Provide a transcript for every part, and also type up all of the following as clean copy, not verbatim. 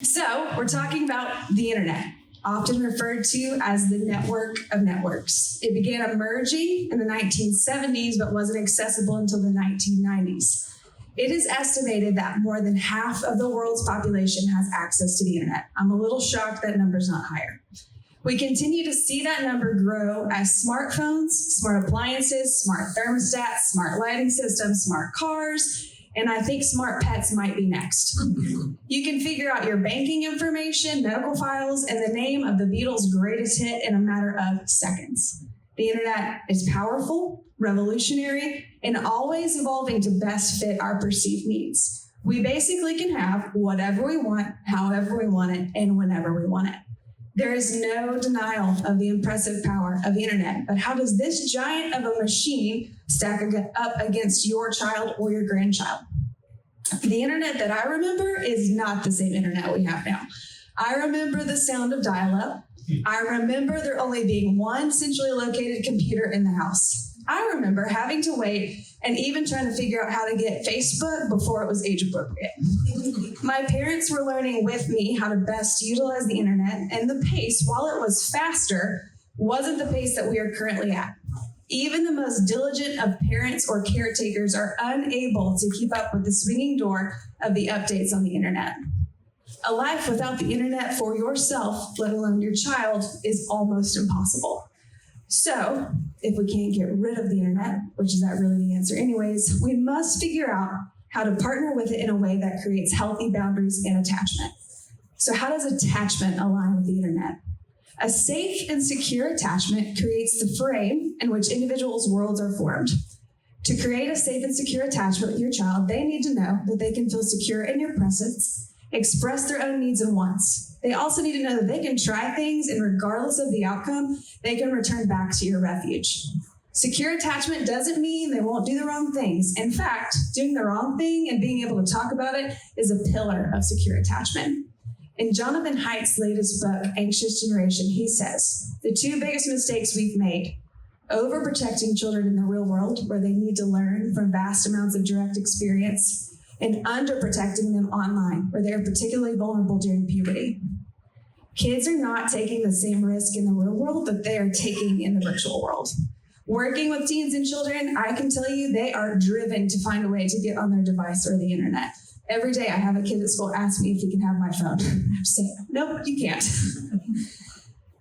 So we're talking about the internet, often referred to as the network of networks. It began emerging in the 1970s, but wasn't accessible until the 1990s. It is estimated that more than half of the world's population has access to the internet. I'm a little shocked that number's not higher. We continue to see that number grow as smartphones, smart appliances, smart thermostats, smart lighting systems, smart cars, and I think smart pets might be next. You can figure out your banking information, medical files, and the name of the Beatles' greatest hit in a matter of seconds. The internet is powerful, revolutionary, and always evolving to best fit our perceived needs. We basically can have whatever we want, however we want it, and whenever we want it. There is no denial of the impressive power of the internet, but how does this giant of a machine stack up against your child or your grandchild? The internet that I remember is not the same internet we have now. I remember the sound of dial-up. I remember there only being one centrally located computer in the house. I remember having to wait and even trying to figure out how to get Facebook before it was age appropriate. My parents were learning with me how to best utilize the internet, and the pace, while it was faster, wasn't the pace that we are currently at. Even the most diligent of parents or caretakers are unable to keep up with the swinging door of the updates on the internet. A life without the internet for yourself, let alone your child, is almost impossible. So, if we can't get rid of the internet, which is not really the answer anyways, we must figure out how to partner with it in a way that creates healthy boundaries and attachment. So how does attachment align with the internet? A safe and secure attachment creates the frame in which individuals' worlds are formed. To create a safe and secure attachment with your child, they need to know that they can feel secure in your presence, express their own needs and wants. They also need to know that they can try things, and regardless of the outcome, they can return back to your refuge. Secure attachment doesn't mean they won't do the wrong things. In fact, doing the wrong thing and being able to talk about it is a pillar of secure attachment. In Jonathan Haidt's latest book, Anxious Generation, he says, the two biggest mistakes we've made: overprotecting children in the real world, where they need to learn from vast amounts of direct experience, and underprotecting them online, where they are particularly vulnerable during puberty. Kids are not taking the same risk in the real world that they are taking in the virtual world. Working with teens and children, I can tell you they are driven to find a way to get on their device or the internet. Every day I have a kid at school ask me if he can have my phone. I say, nope, you can't.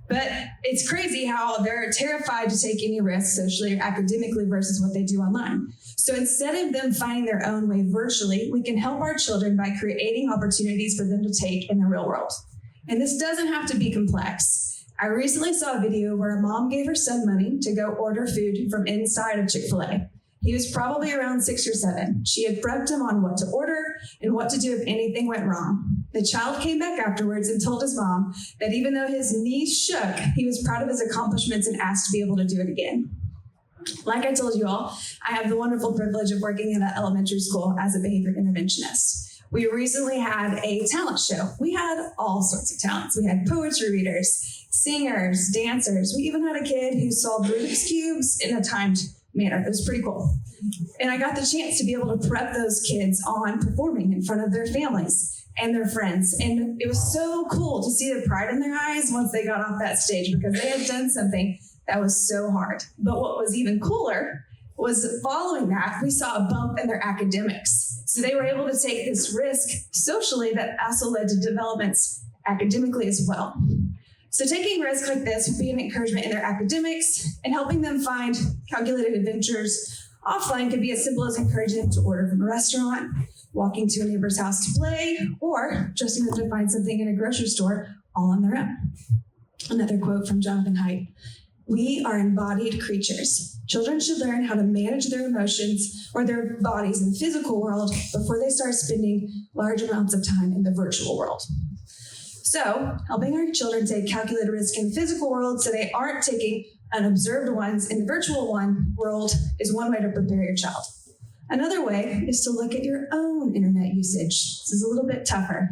But it's crazy how they're terrified to take any risks socially or academically versus what they do online. So instead of them finding their own way virtually, we can help our children by creating opportunities for them to take in the real world. And this doesn't have to be complex. I recently saw a video where a mom gave her son money to go order food from inside of Chick-fil-A. He was probably around 6 or 7. She had prepped him on what to order and what to do if anything went wrong. The child came back afterwards and told his mom that even though his knees shook, he was proud of his accomplishments and asked to be able to do it again. Like I told you all, I have the wonderful privilege of working in an elementary school as a behavior interventionist. We recently had a talent show. We had all sorts of talents. We had poetry readers, singers, dancers. We even had a kid who solved Rubik's Cubes in a timed manner. It was pretty cool. And I got the chance to be able to prep those kids on performing in front of their families and their friends. And it was so cool to see the pride in their eyes once they got off that stage, because they had done something that was so hard. But what was even cooler was following that, we saw a bump in their academics. So they were able to take this risk socially that also led to developments academically as well. So taking risks like this would be an encouragement in their academics, and helping them find calculated adventures offline could be as simple as encouraging them to order from a restaurant, walking to a neighbor's house to play, or trusting them to find something in a grocery store all on their own. Another quote from Jonathan Haidt: "We are embodied creatures. Children should learn how to manage their emotions or their bodies in the physical world before they start spending large amounts of time in the virtual world." So, helping our children take calculated risk in the physical world so they aren't taking unobserved ones in the virtual world is one way to prepare your child. Another way is to look at your own internet usage. This is a little bit tougher.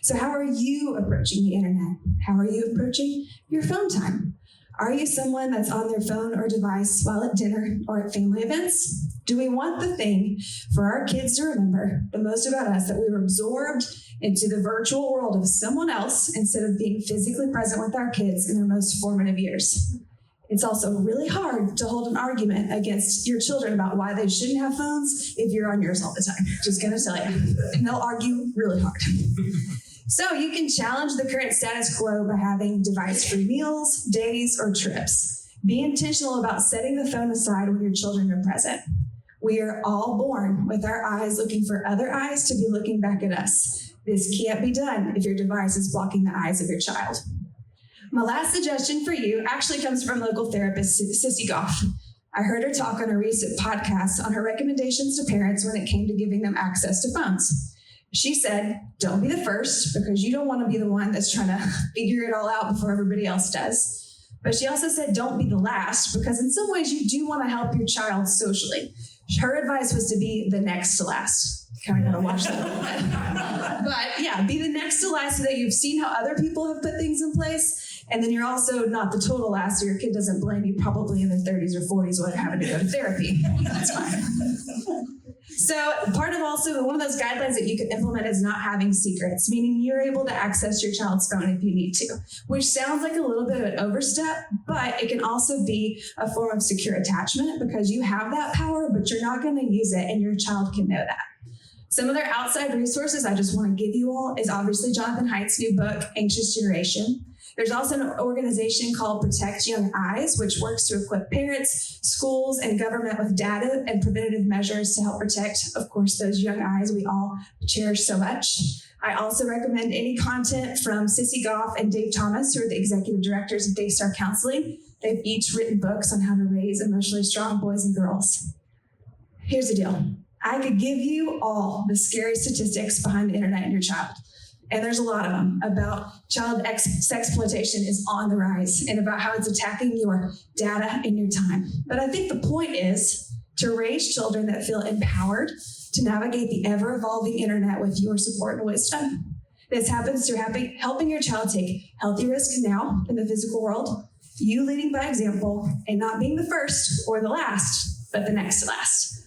So how are you approaching the internet? How are you approaching your phone time? Are you someone that's on their phone or device while at dinner or at family events? Do we want the thing for our kids to remember the most about us, that we were absorbed into the virtual world of someone else instead of being physically present with our kids in their most formative years? It's also really hard to hold an argument against your children about why they shouldn't have phones if you're on yours all the time. Just gonna tell you. And they'll argue really hard. So you can challenge the current status quo by having device-free meals, days, or trips. Be intentional about setting the phone aside when your children are present. We are all born with our eyes looking for other eyes to be looking back at us. This can't be done if your device is blocking the eyes of your child. My last suggestion for you actually comes from local therapist Sissy Goff. I heard her talk on a recent podcast on her recommendations to parents when it came to giving them access to phones. She said, don't be the first, because you don't want to be the one that's trying to figure it all out before everybody else does. But she also said, don't be the last, because in some ways you do want to help your child socially. Her advice was to be the next to last. Kind of got to watch that a little bit. But yeah, be the next to last so that you've seen how other people have put things in place. And then you're also not the total last, so your kid doesn't blame you probably in their 30s or 40s when they're having to go to therapy. That's fine. So part of also one of those guidelines that you can implement is not having secrets, meaning you're able to access your child's phone if you need to, which sounds like a little bit of an overstep, but it can also be a form of secure attachment because you have that power, but you're not going to use it, and your child can know that. Some other outside resources I just want to give you all is obviously Jonathan Haidt's new book, Anxious Generation. There's also an organization called Protect Young Eyes, which works to equip parents, schools, and government with data and preventative measures to help protect, of course, those young eyes we all cherish so much. I also recommend any content from Sissy Goff and Dave Thomas, who are the executive directors of Daystar Counseling. They've each written books on how to raise emotionally strong boys and girls. Here's the deal. I could give you all the scary statistics behind the internet and your child. And there's a lot of them about child sexploitation is on the rise and about how it's attacking your data and your time. But I think the point is to raise children that feel empowered to navigate the ever-evolving internet with your support and wisdom. This happens through helping your child take healthy risk now in the physical world, you leading by example and not being the first or the last, but the next to last.